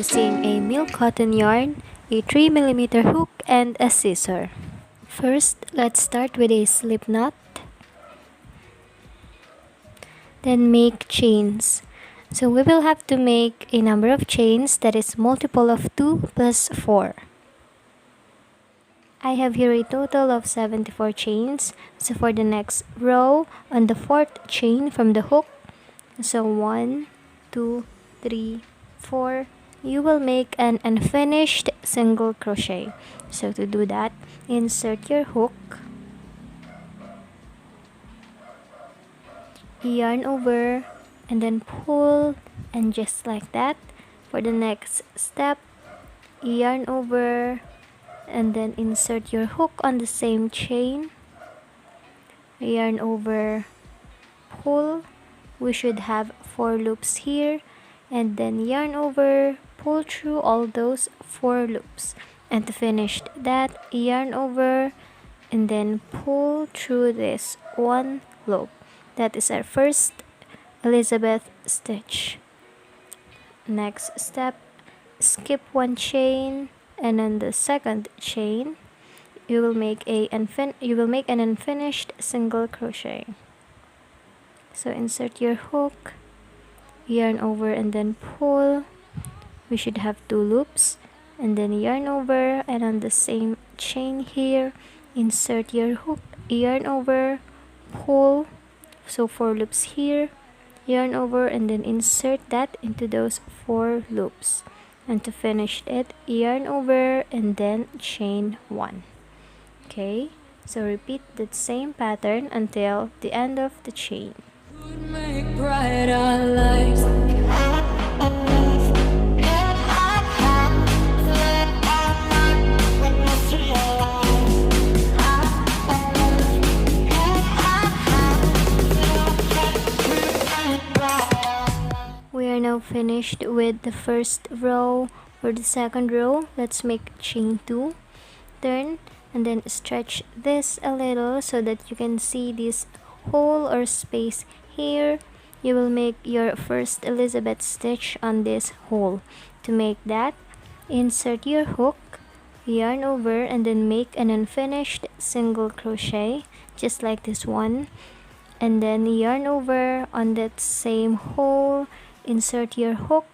using a milk cotton yarn, a 3mm hook, and a scissor. First, let's start with a slip knot. Then make chains. So we will have to make a number of chains that is multiple of 2 plus 4. I have here a total of 74 chains. So for the next row, on the 4th chain from the hook, so 1, 2, 3, 4, you will make an unfinished single crochet. So to do that, insert your hook, yarn over, and then pull, and just like that. For the next step, yarn over, and then insert your hook on the same chain, yarn over, pull. We should have 4 loops here, and then yarn over, pull through all those 4 loops, and to finish that, yarn over and then pull through this 1 loop. That is our first Elizabeth stitch. Next step, skip 1 chain, and on the 2nd chain you will make an unfinished single crochet. So insert your hook, yarn over, and then pull. We should have 2 loops, and then yarn over, and on the same chain here, insert your hook, yarn over, pull. So 4 loops here, yarn over, and then insert that into those 4 loops. And to finish it, yarn over and then chain 1. Okay, so repeat that same pattern until the end of the chain. Make bright our lives. We are now finished with the first row. For the second row, let's make chain 2, turn, and then stretch this a little so that you can see this hole or space here. You will make your first Elizabeth stitch on this hole. To make that, insert your hook, yarn over, and then make an unfinished single crochet just like this one, and then yarn over on that same hole, insert your hook,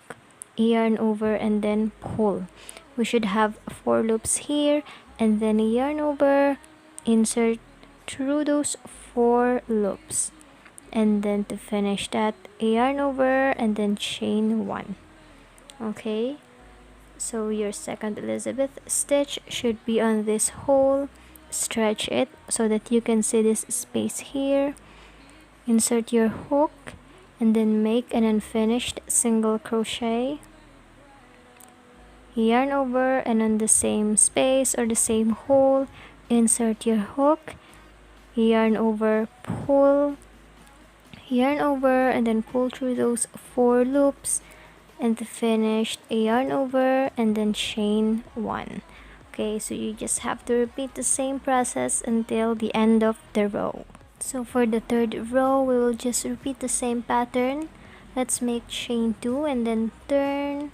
yarn over, and then pull. We should have 4 loops here, and then yarn over, insert through those 4 loops, and then to finish that, yarn over and then chain 1. Okay, so your second Elizabeth stitch should be on this hole. Stretch it so that you can see this space here, insert your hook, and then make an unfinished single crochet, yarn over, and on the same space or the same hole, insert your hook, yarn over, pull, yarn over, and then pull through those 4 loops, and to finish, yarn over and then chain 1. Okay, so you just have to repeat the same process until the end of the row. So for the third row, we will just repeat the same pattern. Let's make chain 2 and then turn,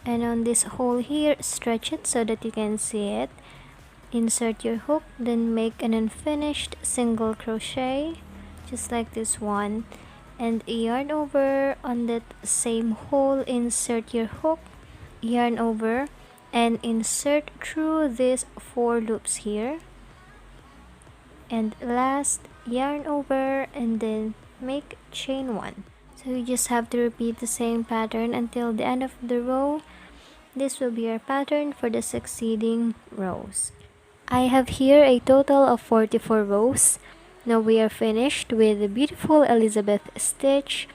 and on this hole here, stretch it so that you can see it. Insert your hook, then make an unfinished single crochet just like this one, and yarn over on that same hole, insert your hook, yarn over, and insert through these 4 loops here, and last, yarn over and then make chain 1. So you just have to repeat the same pattern until the end of the row. This will be our pattern for the succeeding rows. I have here a total of 44 rows. Now we are finished with the beautiful Elizabeth stitch.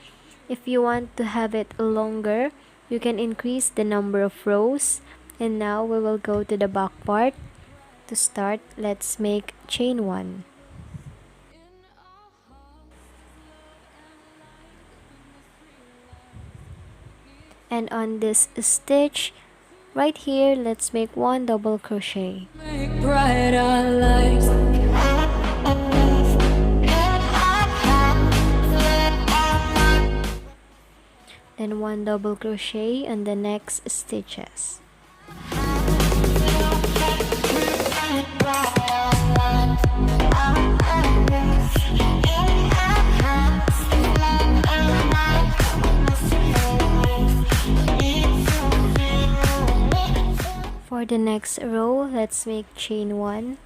If you want to have it longer, you can increase the number of rows. And now we will go to the back part. To start, let's make chain 1. And on this stitch right here, let's make 1 double crochet. Make bright our lives. then 1 double crochet on the next stitches. For the next row, let's make chain 1,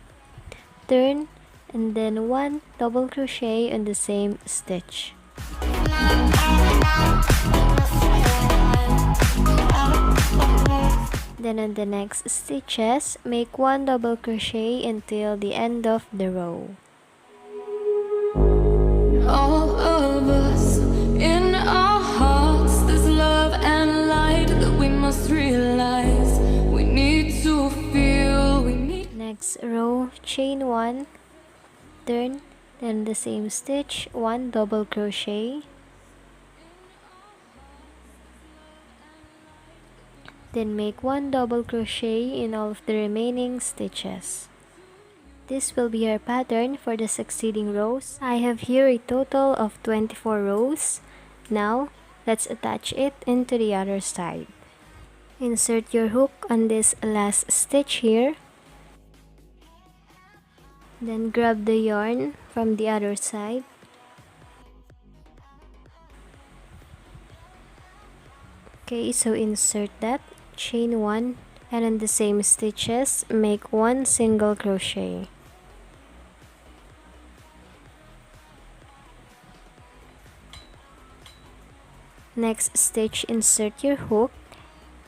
turn, and then 1 double crochet on the same stitch. Then on the next stitches, make 1 double crochet until the end of the row. All of us, in our hearts, there's love and light that we must realize. We need to feel, Next row, chain 1, turn, then the same stitch, 1 double crochet. Then make 1 double crochet in all of the remaining stitches. This will be our pattern for the succeeding rows. I have here a total of 24 rows. Now, let's attach it into the other side. Insert your hook on this last stitch here. Then grab the yarn from the other side. Okay, so insert that. Chain 1, and in the same stitches, make 1 single crochet. Next stitch, insert your hook,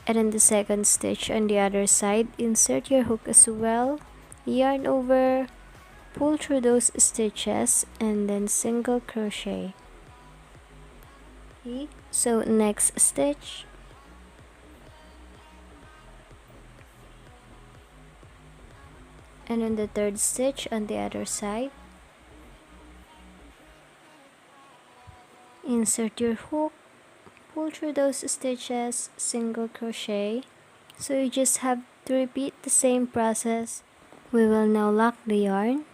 and in the second stitch on the other side, insert your hook as well, yarn over, pull through those stitches, and then single crochet. Okay, so next stitch, and on the third stitch on the other side, insert your hook, pull through those stitches, single crochet. So you just have to repeat the same process. We will now lock the yarn.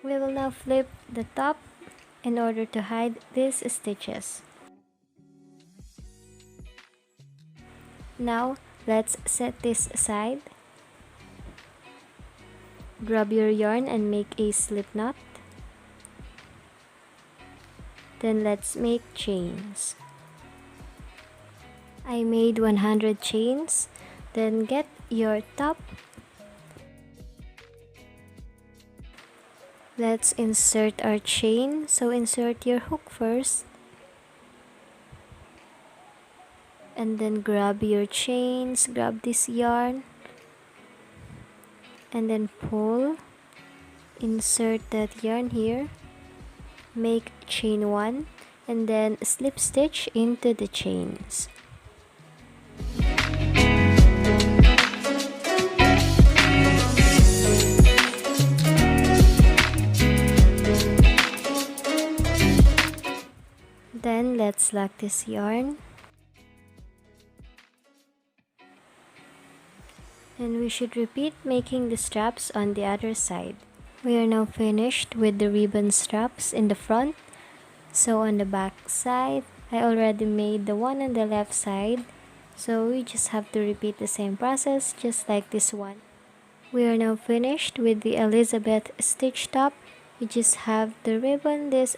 We will now flip the top in order to hide these stitches. Now, let's set this aside. Grab your yarn and make a slip knot. Then let's make chains. I made 100 chains. Then get your top. Let's insert our chain. So insert your hook first. And then grab your chains, grab this yarn. And then pull. Insert that yarn here. Make chain 1 and then slip stitch into the chains. Then let's lock this yarn. And we should repeat making the straps on the other side. We are now finished with the ribbon straps in the front. So on the back side, I already made the one on the left side. So we just have to repeat the same process just like this one. We are now finished with the Elizabeth stitch top. You just have to ribbon this.